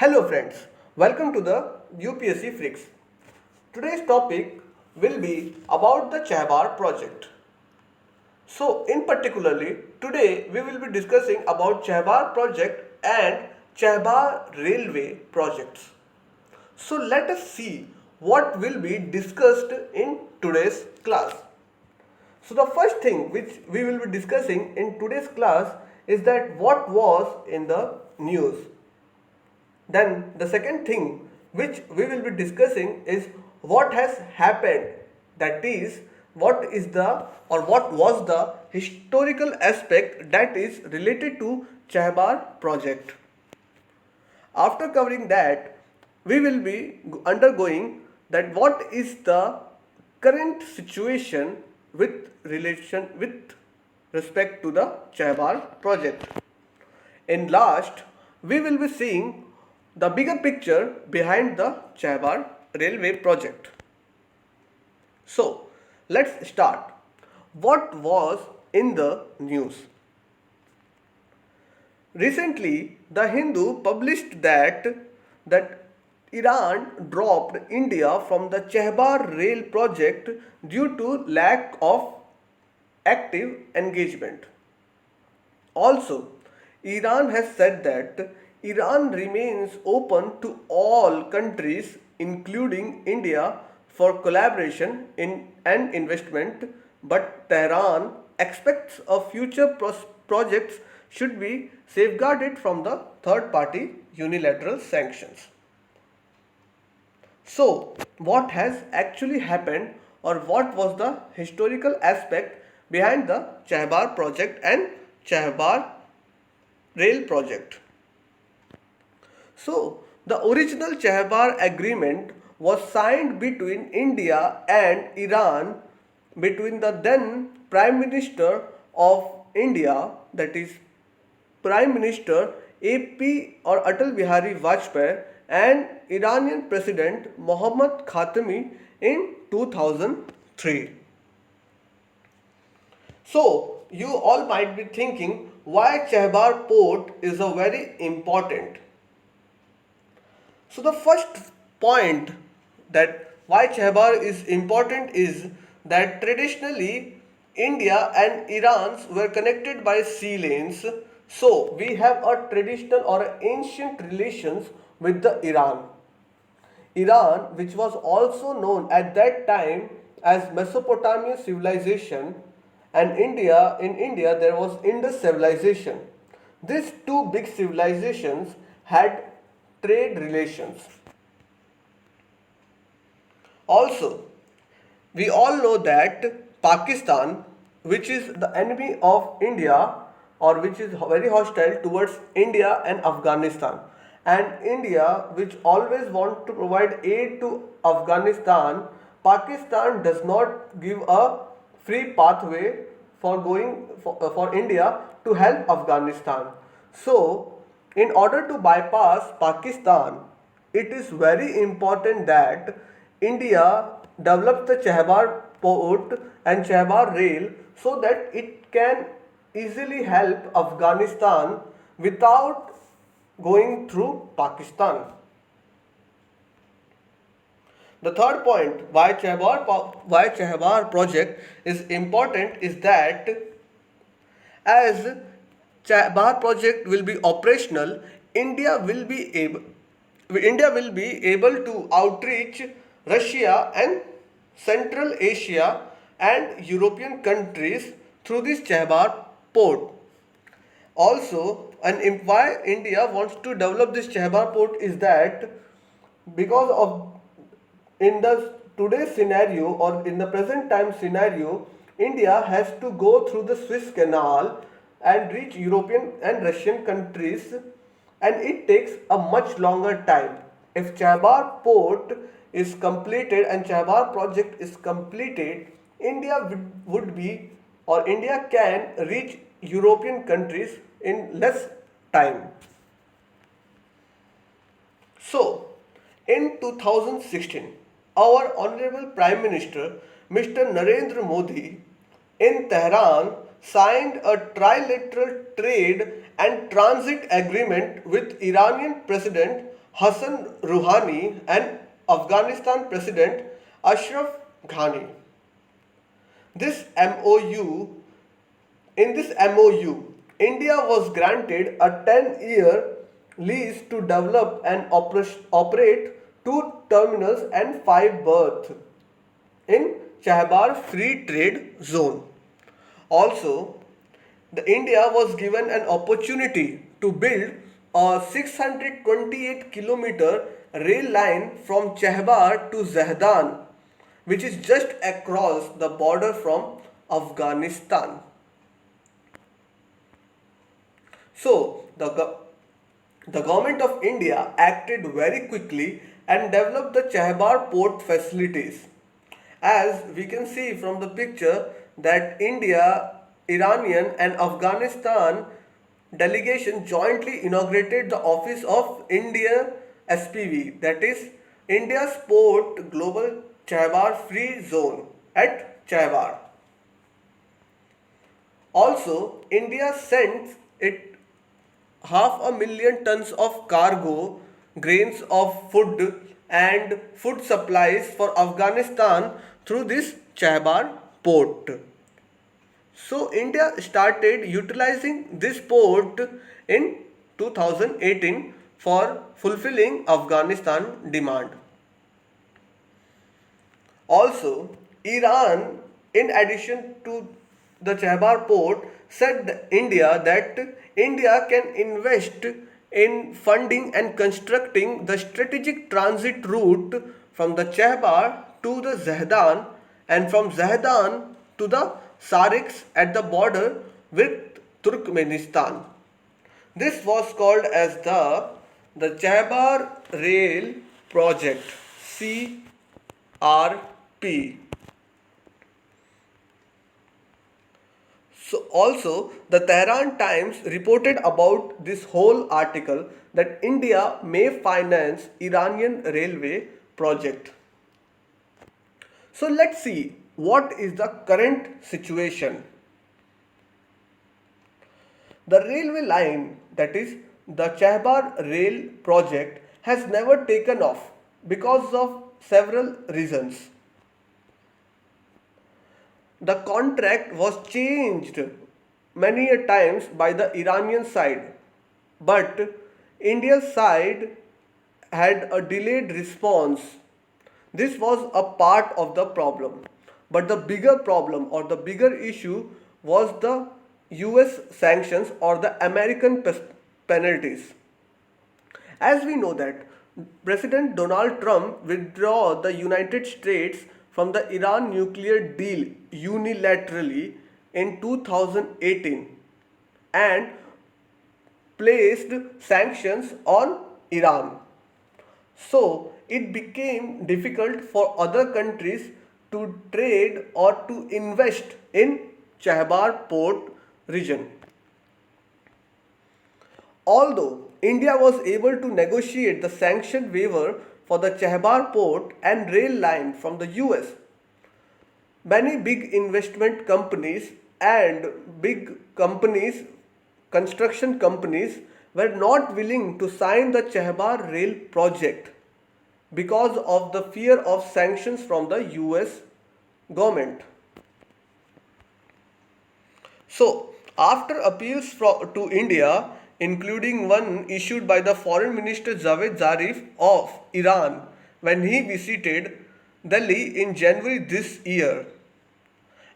Hello friends, welcome to the UPSC Freaks. Today's topic will be about the Chahbar project. So in particularly today we will be discussing about Chahbar project and Chahbar railway projects. So let us see what will be discussed in today's class. So the first thing which we will be discussing in today's class is that what was in the news. Then the second thing which we will be discussing is what has happened, that is what is the or what was the historical aspect that is related to Chahbar project. After covering that, we will be undergoing that what is the current situation with respect to the Chahbar project. In last, we will be seeing the bigger picture behind the Chahbar railway project. So, let's start. What was in the news? Recently, the Hindu published that Iran dropped India from the Chahbar rail project due to lack of active engagement. Also, Iran has said that Iran remains open to all countries, including India, for collaboration and investment, but Tehran expects a future projects should be safeguarded from the third party unilateral sanctions. So, what has actually happened or what was the historical aspect behind the Chahbar project and Chahbar rail project? So, the original Chahbar agreement was signed between India and Iran between the then Prime Minister of India, that is Prime Minister AP or Atal Bihari Vajpayee, and Iranian President Mohammad Khatami in 2003. So, you all might be thinking why Chahbar port is a very important. So the first point that why Chahbar is important is that traditionally India and Iran were connected by sea lanes. So we have a traditional or ancient relations with the Iran. Iran, which was also known at that time as Mesopotamian civilization, and in India there was Indus civilization. These two big civilizations had trade relations. Also, we all know that Pakistan, which is the enemy of India or which is very hostile towards India and Afghanistan, and India, which always want to provide aid to Afghanistan, Pakistan does not give a free pathway for India to help Afghanistan. So, in order to bypass Pakistan, it is very important that India develops the Chahbar port and Chahbar rail so that it can easily help Afghanistan without going through Pakistan. The third point why Chahbar project is important is that as Chahbar project will be operational, India will be able to outreach Russia and Central Asia and European countries through this Chahbar port. Also, and why India wants to develop this Chahbar port is that because of in the today's scenario or in the present time scenario, India has to go through the Suez Canal and reach European and Russian countries, and it takes a much longer time. If Chahbar port is completed and Chahbar project is completed, India would be or India can reach European countries in less time. So, in 2016, our Honorable Prime Minister Mr. Narendra Modi in Tehran signed a trilateral trade and transit agreement with Iranian President Hassan Rouhani and Afghanistan President Ashraf Ghani. This MOU In this MOU, India was granted a 10-year lease to develop and operate two terminals and five berths in Chahbar Free Trade Zone. Also, the India was given an opportunity to build a 628-kilometer rail line from Chahbar to Zahdan, which is just across the border from Afghanistan. So, the government of India acted very quickly and developed the Chahbar port facilities. As we can see from the picture that India, Iranian and Afghanistan delegation jointly inaugurated the office of India SPV, that is India's Port Global Chahbar Free Zone at Chahbar. Also, India sent it 500,000 tons of cargo, grains of food and food supplies for Afghanistan through this Chahbar port. So India started utilizing this port in 2018 for fulfilling Afghanistan demand. Also, Iran, in addition to the Chahbar port, said India that India can invest in funding and constructing the strategic transit route from the Chahbar to the Zahdan and from Zahdan to the Sariks at the border with Turkmenistan. This was called as the Chahbar Rail Project CRP. So also the Tehran Times reported about this whole article that India may finance Iranian railway project. So let's see what is the current situation. The railway line, that is the Chahbar rail project, has never taken off because of several reasons. The contract was changed many a times by the Iranian side, but India's side had a delayed response. This was a part of the problem. But the bigger problem or the bigger issue was the US sanctions or the American penalties. As we know that President Donald Trump withdrew the United States from the Iran nuclear deal unilaterally in 2018 and placed sanctions on Iran. So it became difficult for other countries to trade or to invest in Chahbar port region. Although India was able to negotiate the sanction waiver for the Chahbar port and rail line from the US, many big investment companies and big companies, construction companies, were not willing to sign the Chahbar rail project because of the fear of sanctions from the US government. So, after appeals to India, including one issued by the Foreign Minister Javed Zarif of Iran when he visited Delhi in January this year,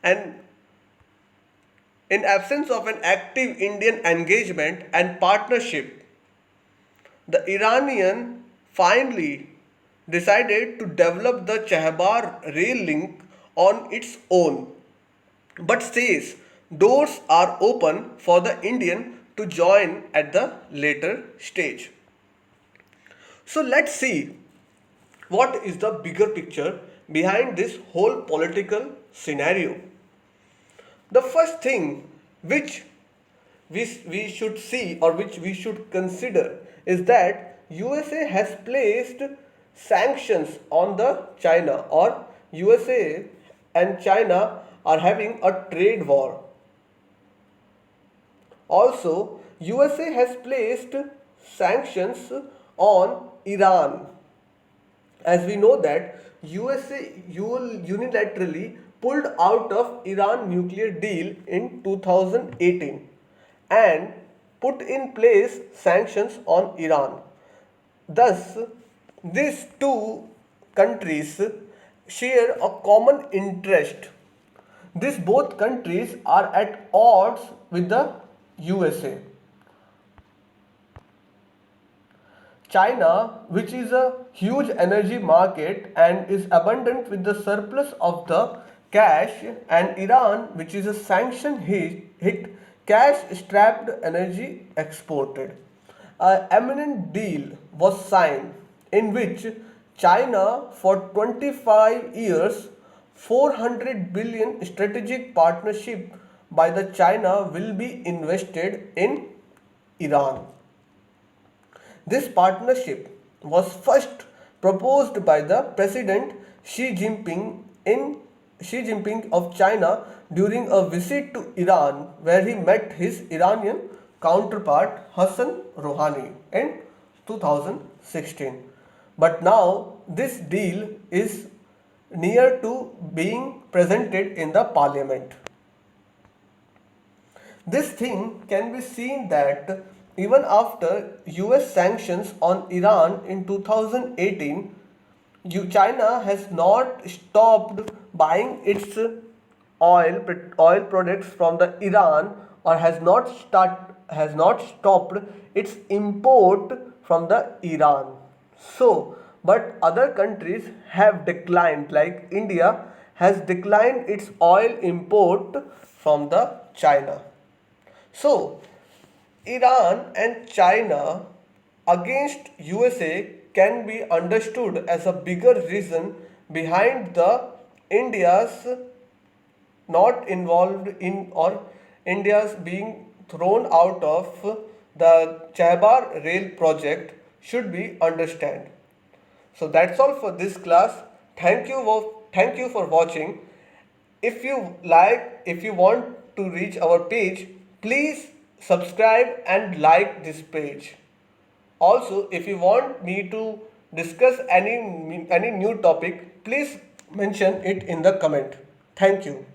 and in absence of an active Indian engagement and partnership, the Iranian finally decided to develop the Chahbar rail link on its own, but says doors are open for the Indian to join at the later stage. So let's see what is the bigger picture behind this whole political scenario. The first thing which we should see or which we should consider is that USA has placed sanctions on the China, or USA and China are having a trade war. Also, USA has placed sanctions on Iran. As we know that USA unilaterally pulled out of Iran nuclear deal in 2018 and put in place sanctions on Iran. Thus, these two countries share a common interest. These both countries are at odds with the USA. China, which is a huge energy market and is abundant with the surplus of the cash, and Iran, which is a sanction hit cash strapped energy exported. An eminent deal was signed in which China for 25 years 400 billion strategic partnership by the China will be invested in Iran. This partnership was first proposed by the President Xi Jinping of China during a visit to Iran, where he met his Iranian counterpart Hassan Rouhani in 2016. But now this deal is near to being presented in the parliament. This thing can be seen that even after US sanctions on Iran in 2018, China has not stopped buying its oil products from the Iran, or has not stopped its import from the Iran. So, but other countries have declined, like India has declined its oil import from the China. So, Iran and China against USA can be understood as a bigger reason behind the India's not involved in, or India's being thrown out of the Chahbar rail project should be understood. So that's all for this class. Thank you for watching. If you want to reach our page, please subscribe and like this page. Also, if you want me to discuss any new topic, please mention it in the comment. Thank you.